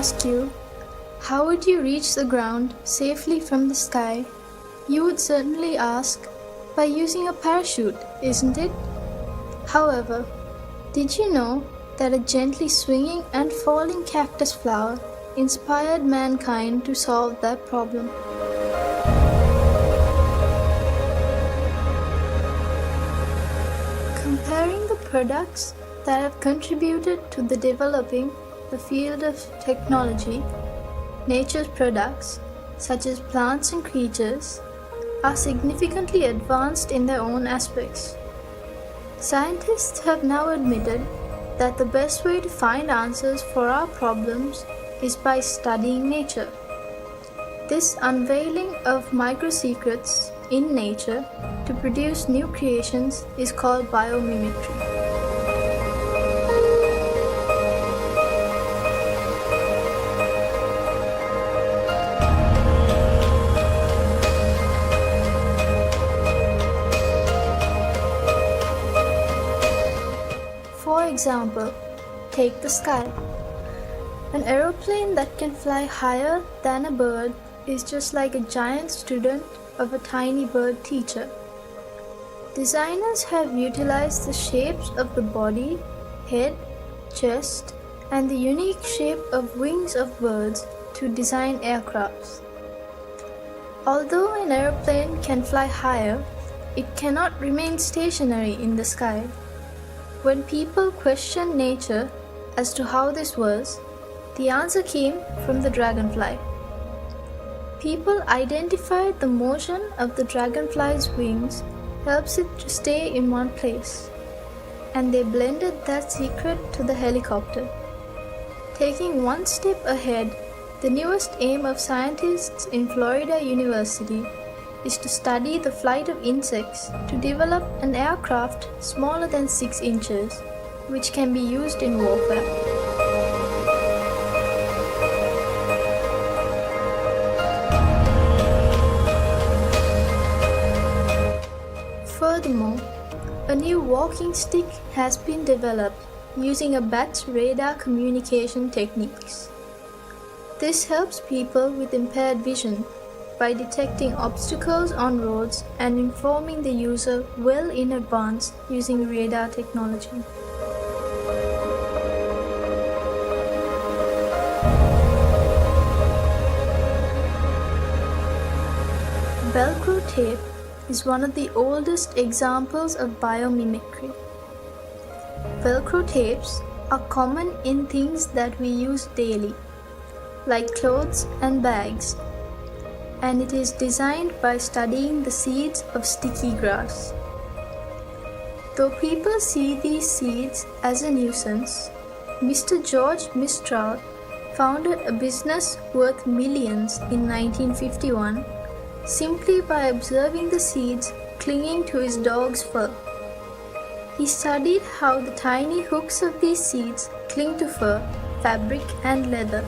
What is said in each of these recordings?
ask you, how would you reach the ground safely from the sky? You would certainly ask, by using a parachute, isn't it? However, did you know that a gently swinging and falling cactus flower inspired mankind to solve that problem? Comparing the products that have contributed to the developing the field of technology, nature's products, such as plants and creatures, are significantly advanced in their own aspects. Scientists have now admitted that the best way to find answers for our problems is by studying nature. This unveiling of micro-secrets in nature to produce new creations is called biomimicry. For example, take the sky. An aeroplane that can fly higher than a bird is just like a giant student of a tiny bird teacher. Designers have utilized the shapes of the body, head, chest, and the unique shape of wings of birds to design aircrafts. Although an aeroplane can fly higher, it cannot remain stationary in the sky. When people questioned nature as to how this was, the answer came from the dragonfly. People identified the motion of the dragonfly's wings helps it to stay in one place, and they blended that secret to the helicopter. Taking one step ahead, the newest aim of scientists in Florida University is to study the flight of insects to develop an aircraft smaller than 6 inches, which can be used in warfare. Furthermore, a new walking stick has been developed using a bat's radar communication techniques. This helps people with impaired vision by detecting obstacles on roads and informing the user well in advance using radar technology. Velcro tape is one of the oldest examples of biomimicry. Velcro tapes are common in things that we use daily, like clothes and bags, and it is designed by studying the seeds of sticky grass. Though people see these seeds as a nuisance, Mr. George Mistral founded a business worth millions in 1951 simply by observing the seeds clinging to his dog's fur. He studied how the tiny hooks of these seeds cling to fur, fabric, and leather.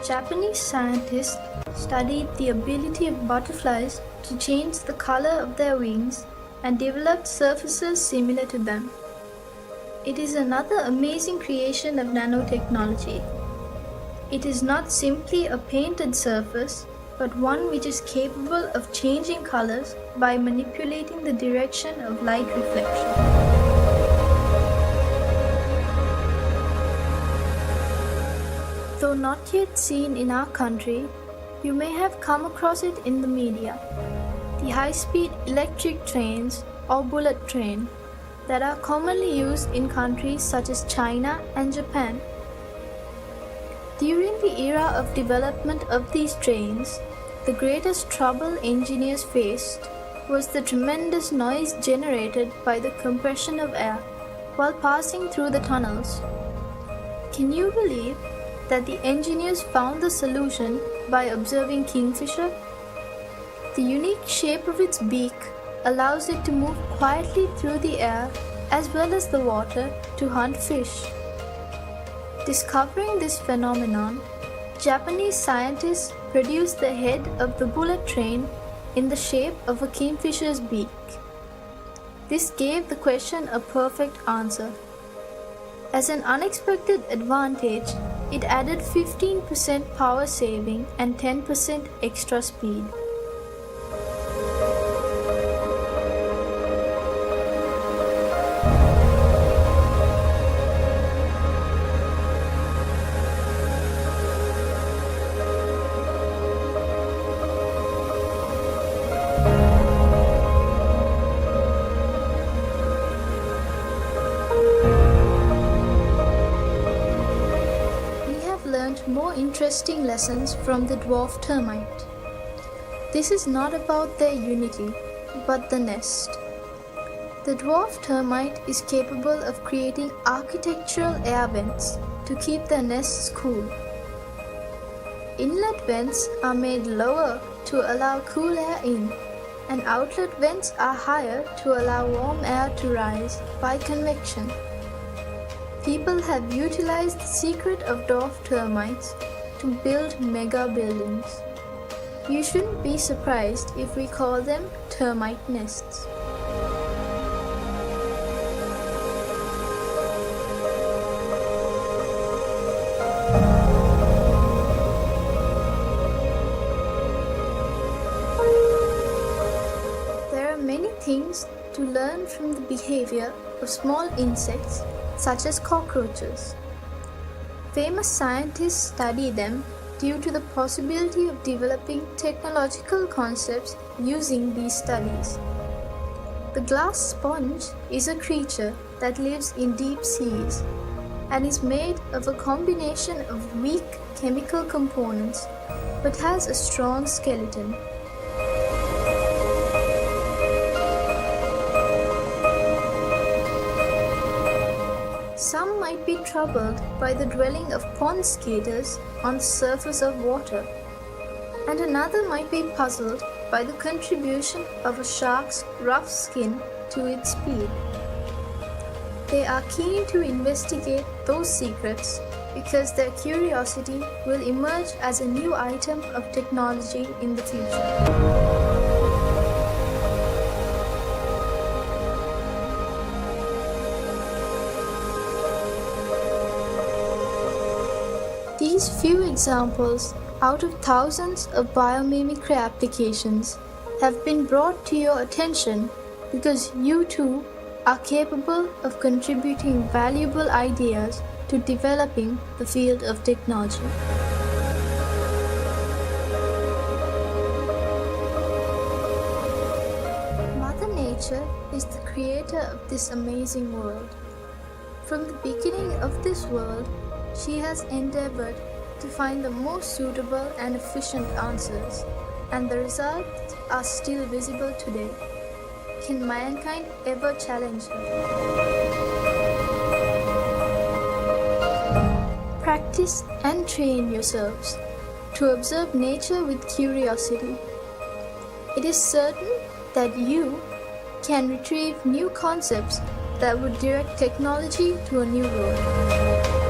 Japanese scientists studied the ability of butterflies to change the color of their wings and developed surfaces similar to them. It is another amazing creation of nanotechnology. It is not simply a painted surface, but one which is capable of changing colors by manipulating the direction of light reflection. Though not yet seen in our country, you may have come across it in the media. The high-speed electric trains or bullet train that are commonly used in countries such as China and Japan. During the era of development of these trains, the greatest trouble engineers faced was the tremendous noise generated by the compression of air while passing through the tunnels. Can you believe that the engineers found the solution by observing kingfisher? The unique shape of its beak allows it to move quietly through the air as well as the water to hunt fish. Discovering this phenomenon, Japanese scientists produced the head of the bullet train in the shape of a kingfisher's beak. This gave the question a perfect answer. As an unexpected advantage, it added 15% power saving and 10% extra speed. More interesting lessons from the dwarf termite. This is not about their unity, but the nest. The dwarf termite is capable of creating architectural air vents to keep their nests cool. Inlet vents are made lower to allow cool air in, and outlet vents are higher to allow warm air to rise by convection. People have utilized the secret of dwarf termites to build mega buildings. You shouldn't be surprised if we call them termite nests. There are many things to learn from the behavior of small insects such as cockroaches. Famous scientists study them due to the possibility of developing technological concepts using these studies. The glass sponge is a creature that lives in deep seas and is made of a combination of weak chemical components but has a strong skeleton. Some might be troubled by the dwelling of pond skaters on the surface of water, and another might be puzzled by the contribution of a shark's rough skin to its speed. They are keen to investigate those secrets because their curiosity will emerge as a new item of technology in the future. These few examples out of thousands of biomimicry applications have been brought to your attention because you too are capable of contributing valuable ideas to developing the field of technology. Mother Nature is the creator of this amazing world. From the beginning of this world, she has endeavored to find the most suitable and efficient answers, and the results are still visible today. Can mankind ever challenge her? Practice and train yourselves to observe nature with curiosity. It is certain that you can retrieve new concepts that would direct technology to a new road.